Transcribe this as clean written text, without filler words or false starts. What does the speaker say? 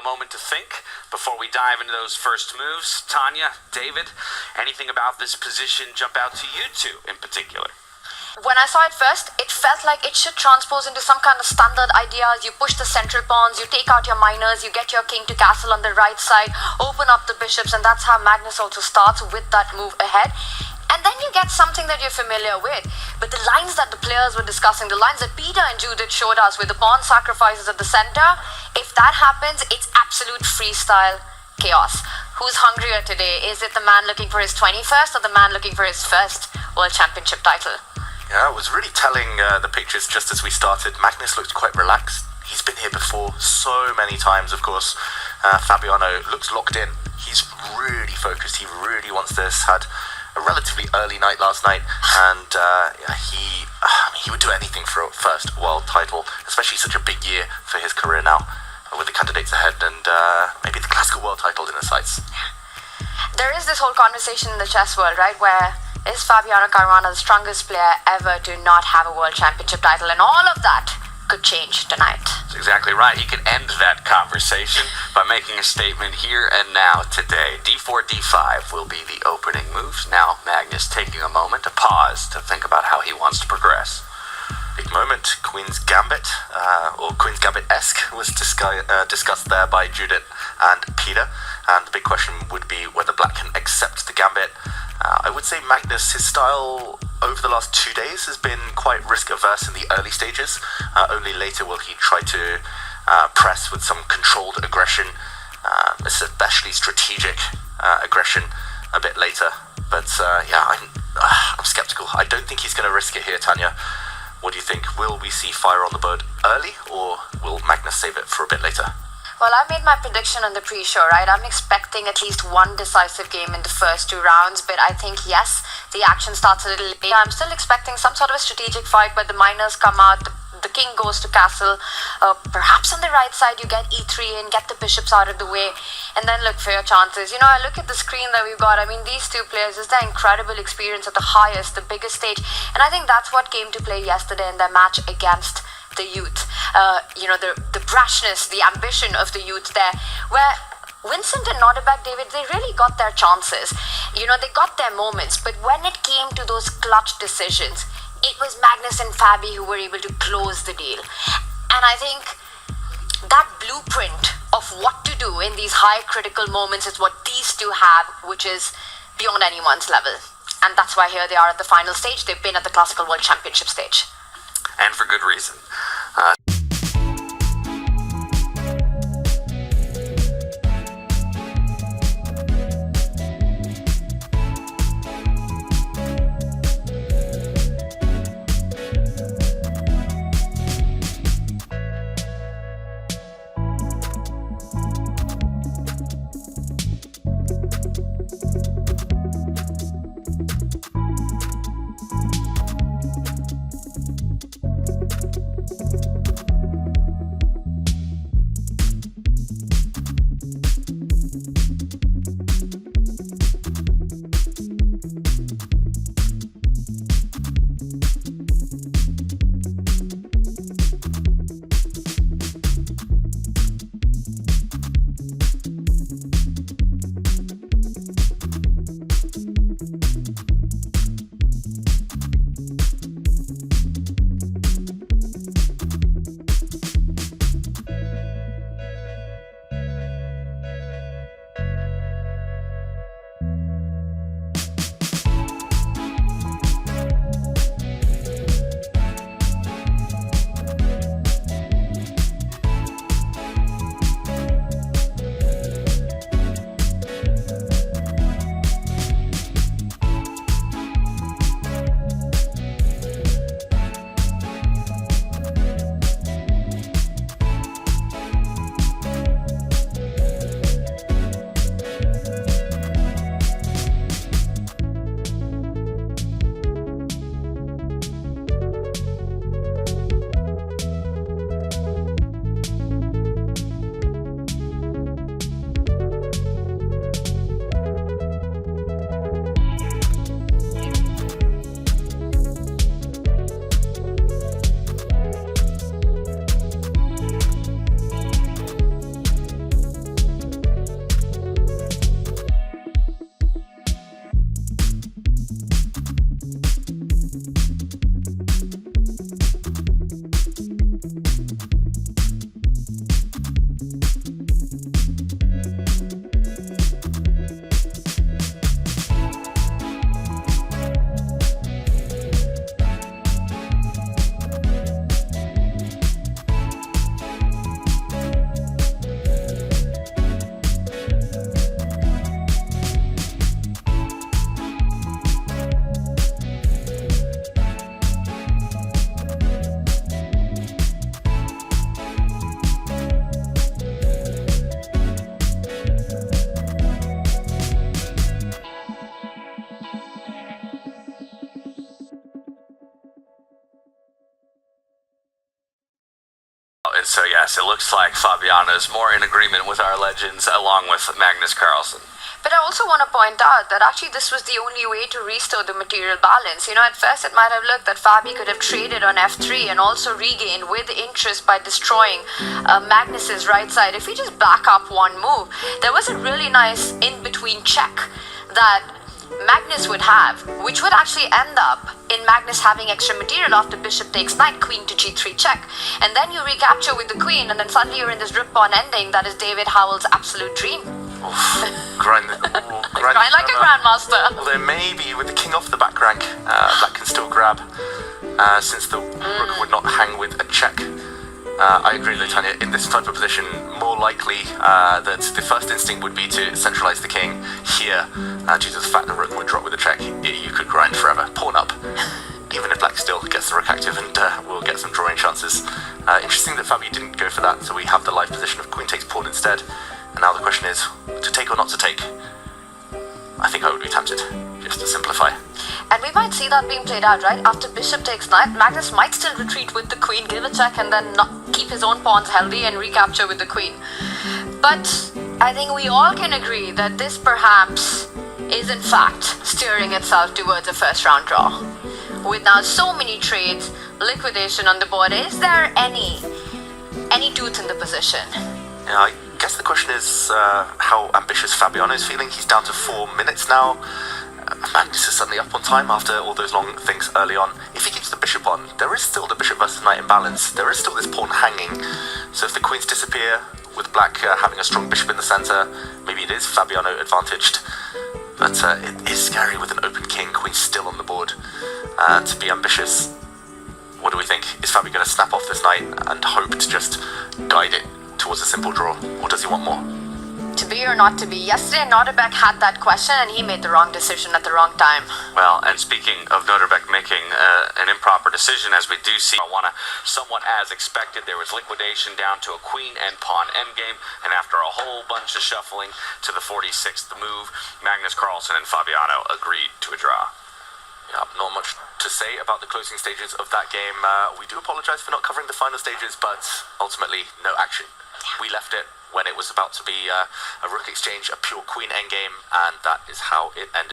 moment to think before we dive into those first moves. Tanya, David, anything about this position jump out to you two in particular? When I saw it first, it felt like it should transpose into some kind of standard ideas. You push the central pawns, you take out your minors, you get your king to castle on the right side, open up the bishops, and that's how Magnus also starts with that move ahead. And then you get something that you're familiar with. But the lines that the players were discussing, the lines that Peter and Judith showed us with the pawn sacrifices at the center, if that happens, it's absolute freestyle chaos. Who's hungrier today? Is it the man looking for his 21st or the man looking for his first World Championship title? Yeah, it was really telling, the pictures just as we started. Magnus looked quite relaxed. He's been here before so many times, of course. Fabiano looks locked in. He's really focused. He really wants this. Had a relatively early night last night, and he would do anything for a first world title, especially such a big year for his career now, with the candidates ahead and maybe the classical world title in the sights. There is this whole conversation in the chess world, right, where is Fabiano Caruana the strongest player ever to not have a world championship title? And all of that could change tonight. That's exactly right. He can end that conversation by making a statement here and now today. D4, D5 will be the opening moves. Now Magnus taking a moment to pause to think about how he wants to progress. Big moment. Queen's Gambit, or Queen's Gambit-esque, was discussed there by Judith and Peter. And the big question would be whether Black can accept the Gambit. I would say Magnus, his style over the last 2 days has been quite risk-averse in the early stages. Only later will he try to press with some controlled aggression, especially strategic aggression a bit later. But I'm skeptical. I don't think he's going to risk it here, Tanya. What do you think? Will we see fire on the board early, or will Magnus save it for a bit later? Well, I made my prediction on the pre-show, right? I'm expecting at least one decisive game in the first 2 rounds, but I think, yes, the action starts a little later. I'm still expecting some sort of a strategic fight where the minors come out, the king goes to castle, perhaps on the right side you get e3 in, get the bishops out of the way, and then look for your chances. You know, I look at the screen that we've got. I mean, these two players, is their incredible experience at the highest, the biggest stage, and I think that's what came to play yesterday in their match against the youth. The brashness, the ambition of the youth there, where Vincent and Nordberg, David, they really got their chances. They got their moments, but when it came to those clutch decisions, it was Magnus and Fabi who were able to close the deal. And I think that blueprint of what to do in these high critical moments is what these two have, which is beyond anyone's level. And that's why here they are at the final stage. They've been at the Classical World Championship stage. And for good reason. Yes, it looks like Fabiano is more in agreement with our legends along with Magnus Carlsen. But I also want to point out that actually this was the only way to restore the material balance. At first it might have looked that Fabi could have traded on f3 and also regained with interest by destroying Magnus's right side. If we just back up one move, there was a really nice in-between check that Magnus would have, which would actually end up in Magnus having extra material after bishop takes knight, queen to g3 check. And then you recapture with the queen, and then suddenly you're in this rip pawn ending that is David Howell's absolute dream. Grind like a grandmaster. Although maybe with the king off the back rank, Black can still grab, since the rook would not hang with a check. I agree, Tanya. In this type of position, more likely that the first instinct would be to centralize the king. Here, due to the fact the rook would drop with a check, you could grind forever. Pawn up. Even if Black still gets the rook active and will get some drawing chances. Interesting that Fabi didn't go for that, so we have the live position of queen takes pawn instead. And now the question is, to take or not to take? I think I would be tempted, just to simplify. And we might see that being played out, right? After bishop takes knight, Magnus might still retreat with the queen, give a check, and then not keep his own pawns healthy and recapture with the queen. But I think we all can agree that this perhaps is in fact steering itself towards a first round draw. With now so many trades, liquidation on the board, is there any tooth in the position? Yeah, I guess the question is how ambitious Fabiano is feeling. He's down to 4 minutes now. Magnus is suddenly up on time after all those long things early on. If he keeps the bishop on, there is still the bishop versus knight imbalance. There is still this pawn hanging. So if the queens disappear, with Black having a strong bishop in the centre, maybe it is Fabiano advantaged. But it is scary with an open king, queen still on the board. To be ambitious, what do we think? Is Fabi going to snap off this knight and hope to just guide it towards a simple draw? Or does he want more? To be or not to be? Yesterday, Norbek had that question and he made the wrong decision at the wrong time. Well, and speaking of Norbek making an improper decision, as we do see Caruana somewhat as expected, there was liquidation down to a queen and pawn endgame, and after a whole bunch of shuffling to the 46th move, Magnus Carlsen and Fabiano agreed to a draw. Yeah, not much to say about the closing stages of that game. We do apologise for not covering the final stages, but ultimately, no action. We left it when it was about to be a rook exchange, a pure queen endgame, and that is how it ended.